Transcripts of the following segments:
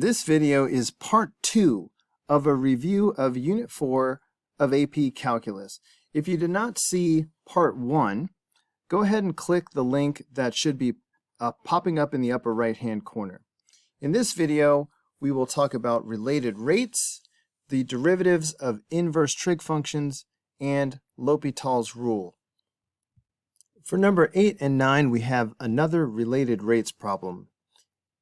This video is part 2 of a review of Unit 4 of AP Calculus. If you did not see part 1, go ahead and click the link that should be popping up in the upper right hand corner. In this video, we will talk about related rates, the derivatives of inverse trig functions, and L'Hopital's rule. For number 8 and 9, we have another related rates problem.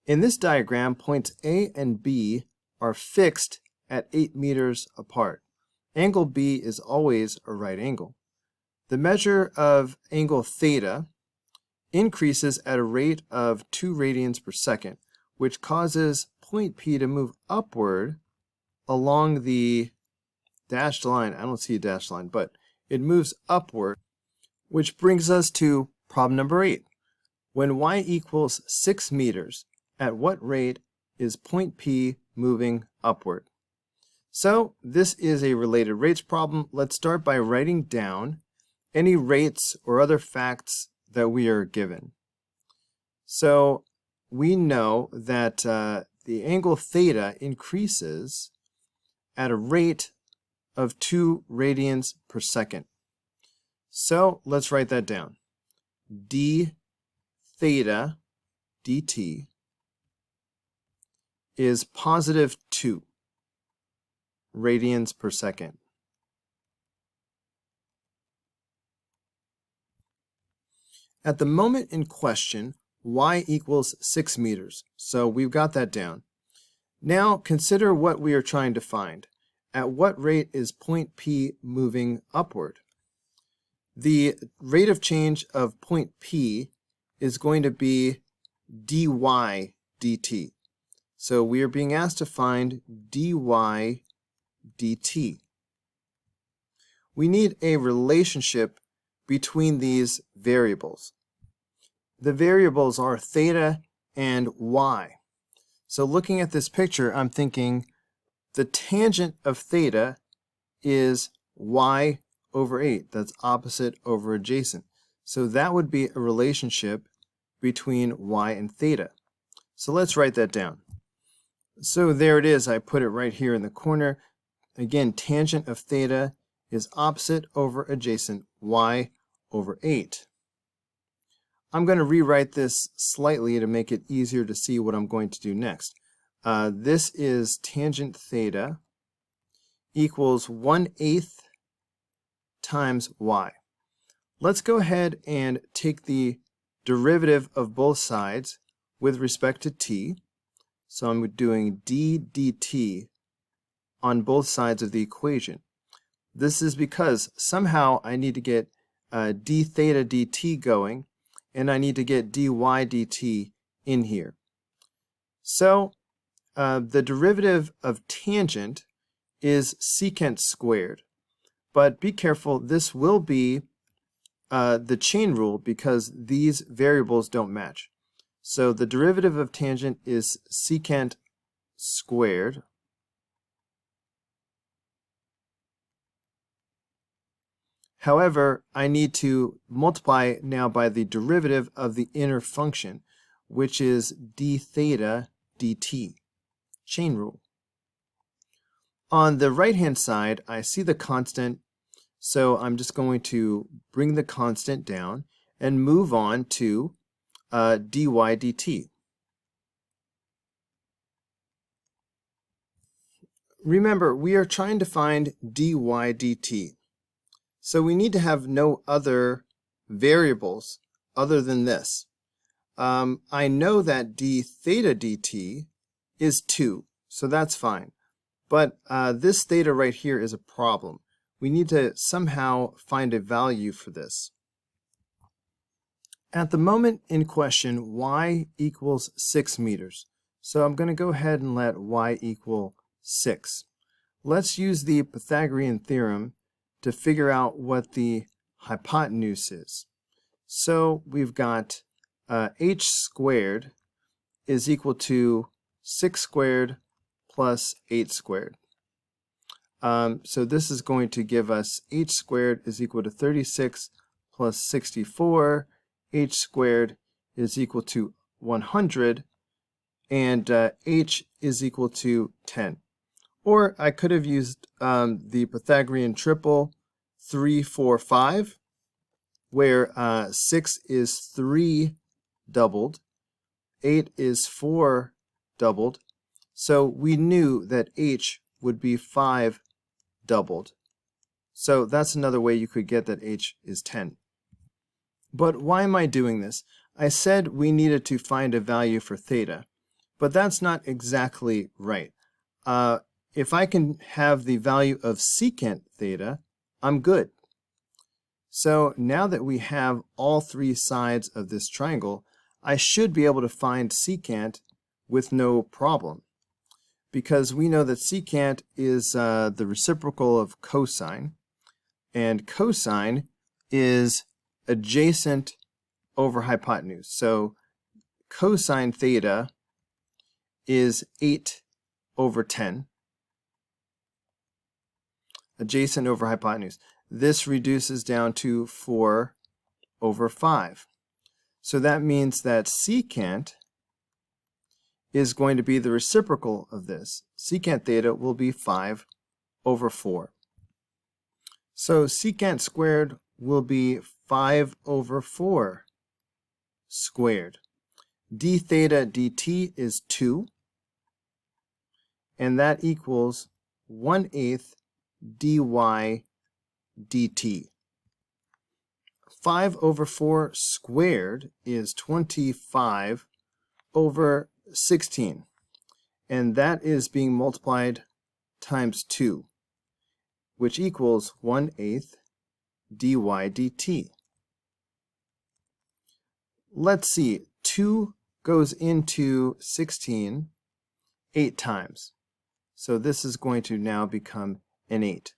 In this diagram, points A and B are fixed at 8 meters apart. Angle B is always a right angle. The measure of angle theta increases at a rate of 2 radians per second, which causes point P to move upward along the dashed line. I don't see a dashed line, but it moves upward, which brings us to problem number 8. When y equals 6 meters, at what rate is point P moving upward? So this is a related rates problem. Let's start by writing down any rates or other facts that we are given. So we know that the angle theta increases at a rate of 2 radians per second. So let's write that down. d theta dt is positive 2 radians per second. At the moment in question, y equals 6 meters. So we've got that down. Now consider what we are trying to find. At what rate is point P moving upward? The rate of change of point P is going to be dy dt. So we are being asked to find dy dt. We need a relationship between these variables. The variables are theta and y. So looking at this picture, I'm thinking the tangent of theta is y over 8. That's opposite over adjacent. So that would be a relationship between y and theta. So let's write that down. So there it is. I put it right here in the corner. Again, tangent of theta is opposite over adjacent, y over 8. I'm going to rewrite this slightly to make it easier to see what I'm going to do next. This is tangent theta equals 1/8 times y. Let's go ahead and take the derivative of both sides with respect to t. So I'm doing d dt on both sides of the equation. This is because somehow I need to get d theta dt going, and I need to get dy dt in here. So the derivative of tangent is secant squared. But be careful, this will be the chain rule because these variables don't match. So the derivative of tangent is secant squared. However, I need to multiply now by the derivative of the inner function, which is d theta dt, chain rule. On the right-hand side, I see the constant, so I'm just going to bring the constant down and move on to dy dt. Remember, we are trying to find dy dt. So we need to have no other variables other than this. I know that d theta dt is 2, so that's fine. But this theta right here is a problem. We need to somehow find a value for this. At the moment in question, y equals 6 meters. So I'm going to go ahead and let y equal 6. Let's use the Pythagorean Theorem to figure out what the hypotenuse is. So we've got h squared is equal to 6 squared plus 8 squared. So this is going to give us h squared is equal to 36 plus 64. H squared is equal to 100. and h is equal to 10. Or I could have used the Pythagorean triple 3, 4, 5, where 6 is 3 doubled, 8 is 4 doubled, so we knew that h would be 5 doubled. So that's another way you could get that h is 10. But why am I doing this? I said we needed to find a value for theta, but that's not exactly right. If I can have the value of secant theta, I'm good. So now that we have all three sides of this triangle, I should be able to find secant with no problem, because we know that secant is the reciprocal of cosine, and cosine is adjacent over hypotenuse. So cosine theta is 8 over 10, adjacent over hypotenuse. This reduces down to 4 over 5. So that means that secant is going to be the reciprocal of this. Secant theta will be 5 over 4. So secant squared will be 5 over 4 squared. D theta dt is 2, and that equals 1/8 dy dt. 5 over 4 squared is 25 over 16, and that is being multiplied times 2, which equals 1/8 dy dt. Let's see, 2 goes into 16 8 times. So this is going to now become an 8.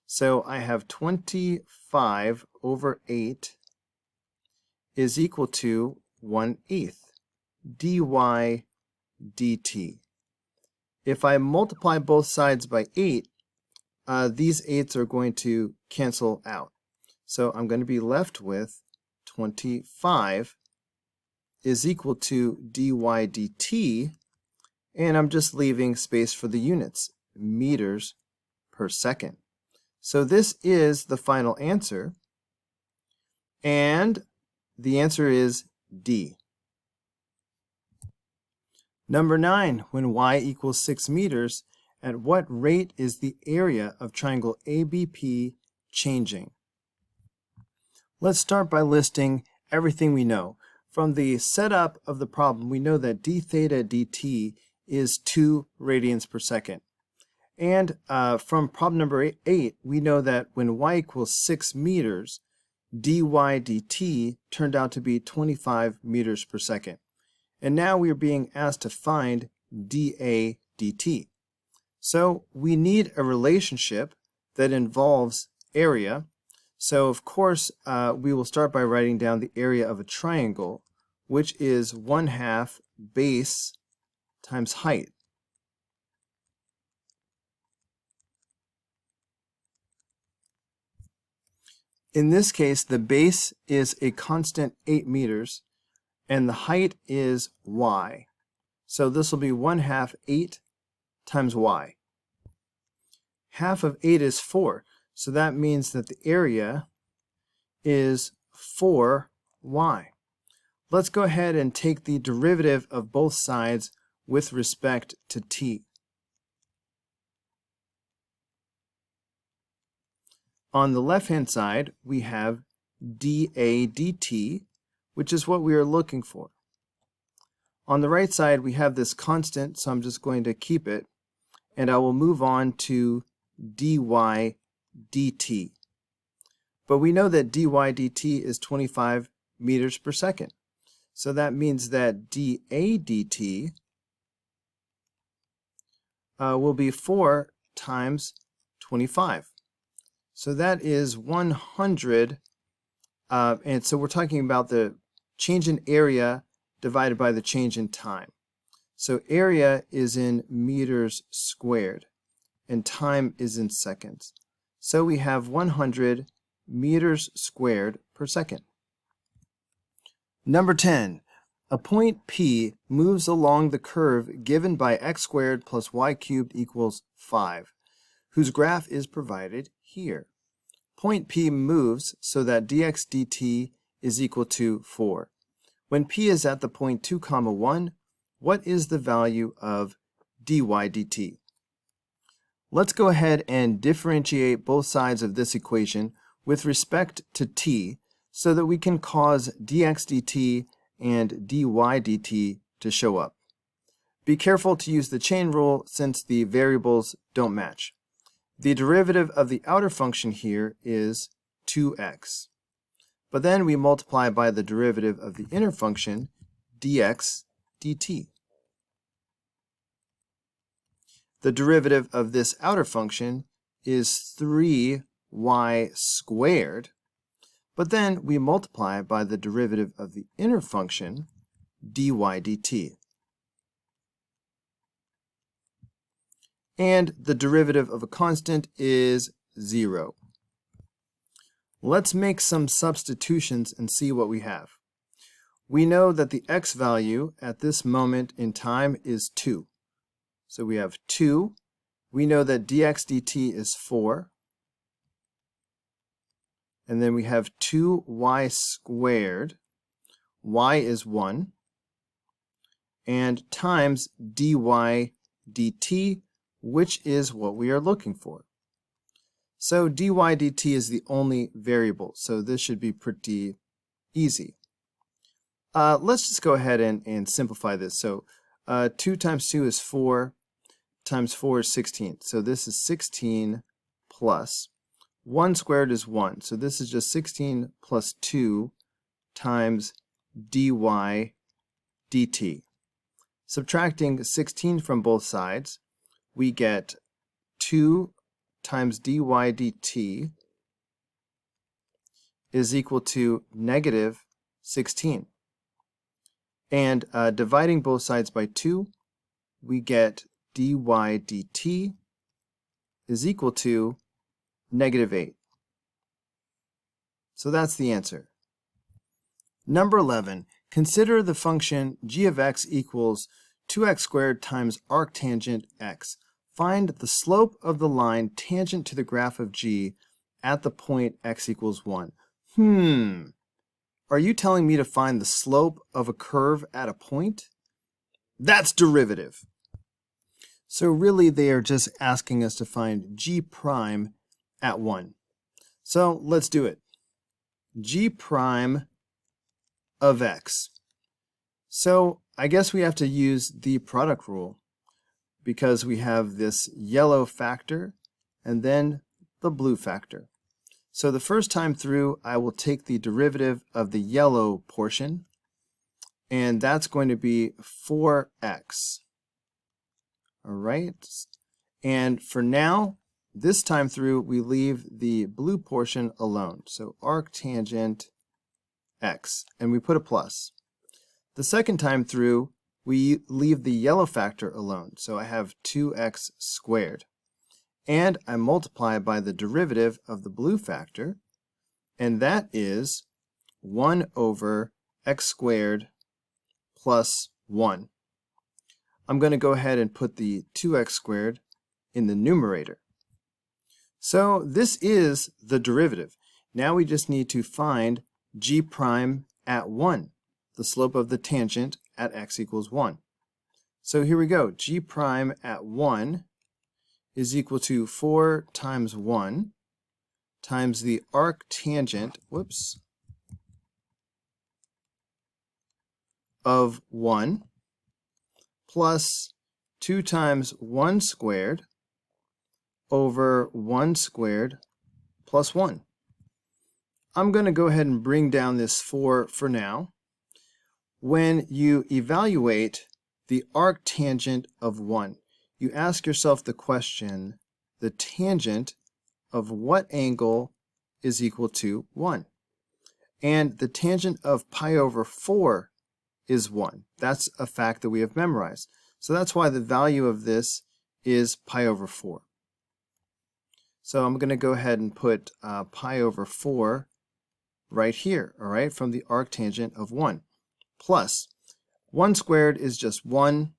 So I have 25 over 8 is equal to 1/8 dy dt. If I multiply both sides by 8, these 8s are going to cancel out. So I'm going to be left with 25 is equal to dy dt, and I'm just leaving space for the units, meters per second. So this is the final answer, and the answer is D. Number 9, when y equals 6 meters, at what rate is the area of triangle ABP changing? Let's start by listing everything we know. From the setup of the problem, we know that d theta dt is 2 radians per second. And from problem number 8, we know that when y equals 6 meters, dy dt turned out to be 25 meters per second. And now we are being asked to find dA dt. So we need a relationship that involves area. So of course, we will start by writing down the area of a triangle, which is 1/2 base times height. In this case, the base is a constant 8 meters, and the height is y. So this will be 1/2 8 times y. Half of 8 is 4, so that means that the area is 4y. Let's go ahead and take the derivative of both sides with respect to t. On the left-hand side, we have dA dt, which is what we are looking for. On the right side, we have this constant, so I'm just going to keep it, and I will move on to dy dt. But we know that dy dt is 25 meters per second. So that means that dA dt will be 4 times 25. So that is 100, and so we're talking about the change in area divided by the change in time. So area is in meters squared, and time is in seconds. So we have 100 meters squared per second. Number 10, A point P moves along the curve given by x squared plus y cubed equals 5, whose graph is provided here. Point P moves so that dx dt is equal to 4. When P is at the point 2, 1, what is the value of dy dt? Let's go ahead and differentiate both sides of this equation with respect to t so that we can cause dx dt and dy dt to show up. Be careful to use the chain rule since the variables don't match. The derivative of the outer function here is 2x. But then we multiply by the derivative of the inner function, dx dt. The derivative of this outer function is 3y squared, but then we multiply by the derivative of the inner function, dy dt. And the derivative of a constant is 0. Let's make some substitutions and see what we have. We know that the x value at this moment in time is 2. So we have 2. We know that dx dt is 4. And then we have 2y squared. Y is 1. And times dy dt, which is what we are looking for. So dy dt is the only variable, so this should be pretty easy. Let's just go ahead and simplify this. So 2 times 2 is 4, times 4 is 16. So this is 16 plus 1 squared is 1. So this is just 16 plus 2 times dy dt. Subtracting 16 from both sides, we get 2 times dy dt is equal to negative 16. And dividing both sides by 2, we get dy dt is equal to negative 8. So that's the answer. Number 11, consider the function g of x equals 2x squared times arctangent x. Find the slope of the line tangent to the graph of g at the point x equals 1. Are you telling me to find the slope of a curve at a point? That's derivative. So really they are just asking us to find g prime at 1. So let's do it. G prime of x. So I guess we have to use the product rule because we have this yellow factor and then the blue factor. So the first time through, I will take the derivative of the yellow portion, and that's going to be 4x. All right. And for now, this time through, we leave the blue portion alone. So arctangent x, and we put a plus. The second time through, we leave the yellow factor alone. So I have 2x squared. And I multiply by the derivative of the blue factor, and that is 1 over x squared plus 1. I'm going to go ahead and put the 2x squared in the numerator. So this is the derivative. Now we just need to find g prime at 1, the slope of the tangent at x equals 1. So here we go. G prime at 1 is equal to 4 times 1 times the arctangent, of 1 plus 2 times 1 squared over 1 squared plus 1. I'm going to go ahead and bring down this 4 for now. When you evaluate the arctangent of 1, you ask yourself the question, the tangent of what angle is equal to 1? And the tangent of pi over 4 is 1. That's a fact that we have memorized. So that's why the value of this is pi over 4. So I'm going to go ahead and put pi over 4 right here, all right, from the arctangent of 1. Plus, 1 squared is just 1,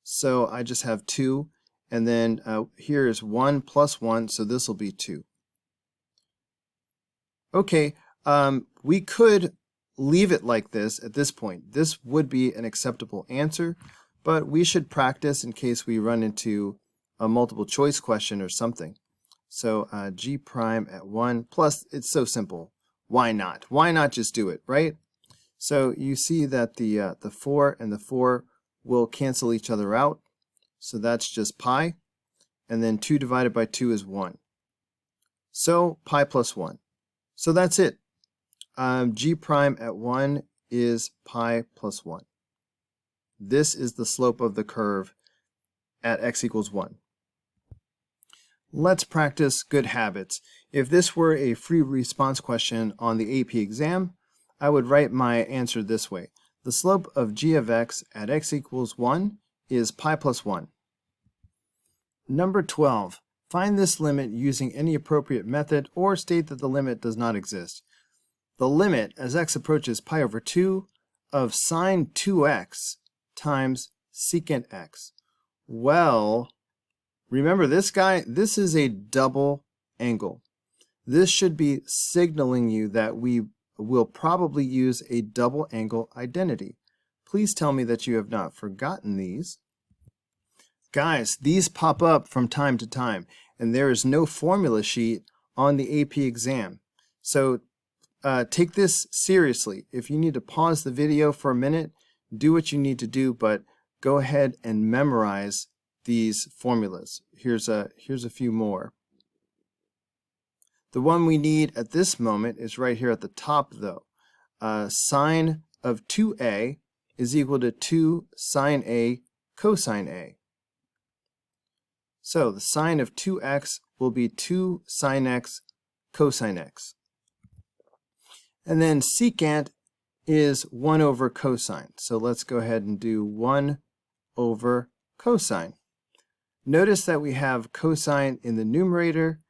so I just have 2. And then here is 1 plus 1, so this will be 2. Okay, we could leave it like this at this point. This would be an acceptable answer, but we should practice in case we run into a multiple choice question or something. So g prime at 1 plus, it's so simple. Why not? Why not just do it, right? So you see that the 4 and the 4 will cancel each other out. So that's just pi. And then 2 divided by 2 is 1. So pi plus 1. So that's it. G prime at 1 is pi plus 1. This is the slope of the curve at x equals 1. Let's practice good habits. If this were a free response question on the AP exam, I would write my answer this way. The slope of g of x at x equals 1 is pi plus 1. Number 12. Find this limit using any appropriate method or state that the limit does not exist. The limit as x approaches pi over 2 of sine 2x times secant x. Well, remember this guy, this is a double angle. This should be signaling you that we will probably use a double angle identity. Please tell me that you have not forgotten these. Guys, these pop up from time to time, and there is no formula sheet on the AP exam. So take this seriously. If you need to pause the video for a minute, do what you need to do, but go ahead and memorize these formulas. Here's a few more. The one we need at this moment is right here at the top, though. Sine of 2a is equal to 2 sine a cosine a. So the sine of 2x will be 2 sine x cosine x. And then secant is 1 over cosine. So let's go ahead and do 1 over cosine. Notice that we have cosine in the numerator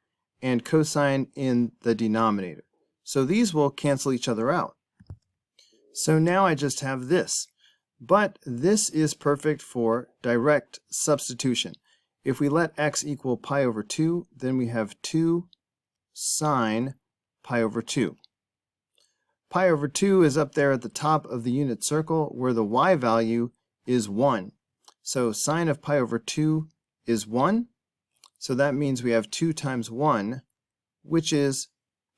and cosine in the denominator. So these will cancel each other out. So now I just have this. But this is perfect for direct substitution. If we let x equal pi over 2, then we have 2 sine pi over 2. Pi over 2 is up there at the top of the unit circle where the y value is 1. So sine of pi over 2 is 1. So that means we have 2 times 1, which is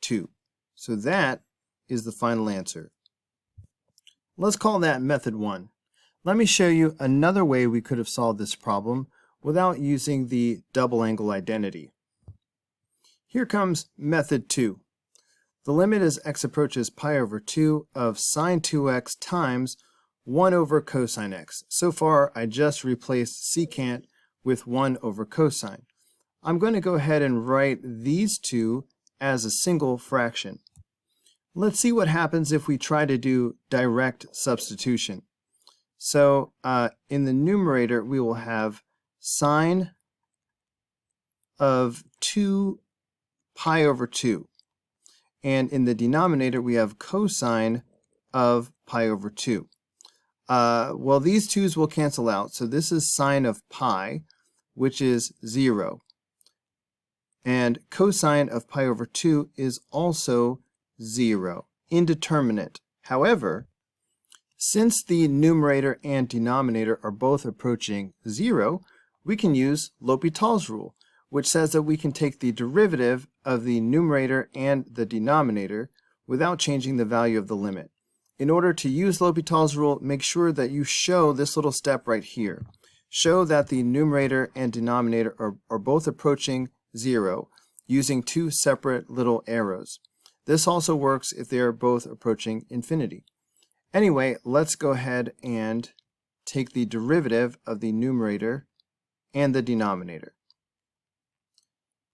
2. So that is the final answer. Let's call that method 1. Let me show you another way we could have solved this problem without using the double angle identity. Here comes method 2. The limit as x approaches pi over 2 of sine 2x times 1 over cosine x. So far, I just replaced secant with 1 over cosine. I'm going to go ahead and write these two as a single fraction. Let's see what happens if we try to do direct substitution. So in the numerator, we will have sine of 2 pi over 2. And in the denominator, we have cosine of pi over 2. Well, these twos will cancel out. So this is sine of pi, which is 0. And cosine of pi over 2 is also 0, indeterminate. However, since the numerator and denominator are both approaching 0, we can use L'Hopital's rule, which says that we can take the derivative of the numerator and the denominator without changing the value of the limit. In order to use L'Hopital's rule, make sure that you show this little step right here. Show that the numerator and denominator are both approaching 0 using two separate little arrows. This also works if they are both approaching infinity. Anyway, let's go ahead and take the derivative of the numerator and the denominator.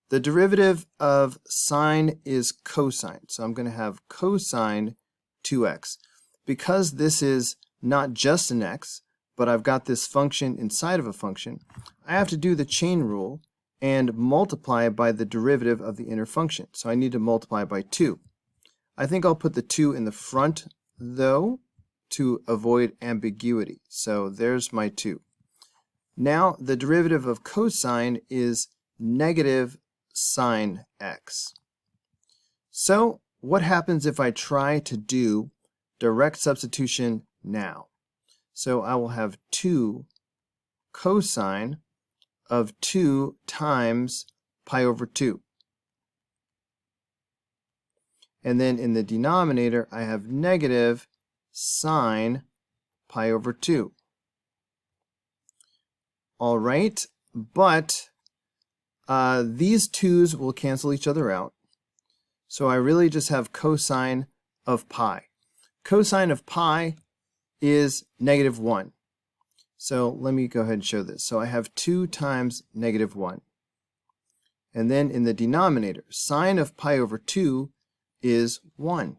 The derivative of sine is cosine, so I'm going to have cosine 2x. Because this is not just an x, but I've got this function inside of a function, I have to do the chain rule and multiply by the derivative of the inner function. So I need to multiply by 2. I think I'll put the 2 in the front, though, to avoid ambiguity. So there's my 2. Now the derivative of cosine is negative sine x. So what happens if I try to do direct substitution now? So I will have 2 cosine of 2 times pi over 2. And then in the denominator, I have negative sine pi over 2. All right, but these 2's will cancel each other out. So I really just have cosine of pi. Cosine of pi is negative 1. So let me go ahead and show this. So I have 2 times negative 1. And then in the denominator, sine of pi over 2 is 1.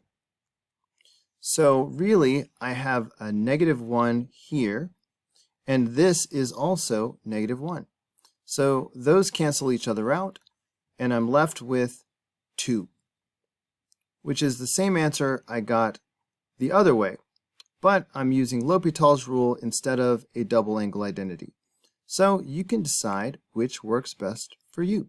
So really, I have a negative 1 here, and this is also negative 1. So those cancel each other out, and I'm left with 2, which is the same answer I got the other way, but I'm using L'Hopital's rule instead of a double angle identity. So you can decide which works best for you.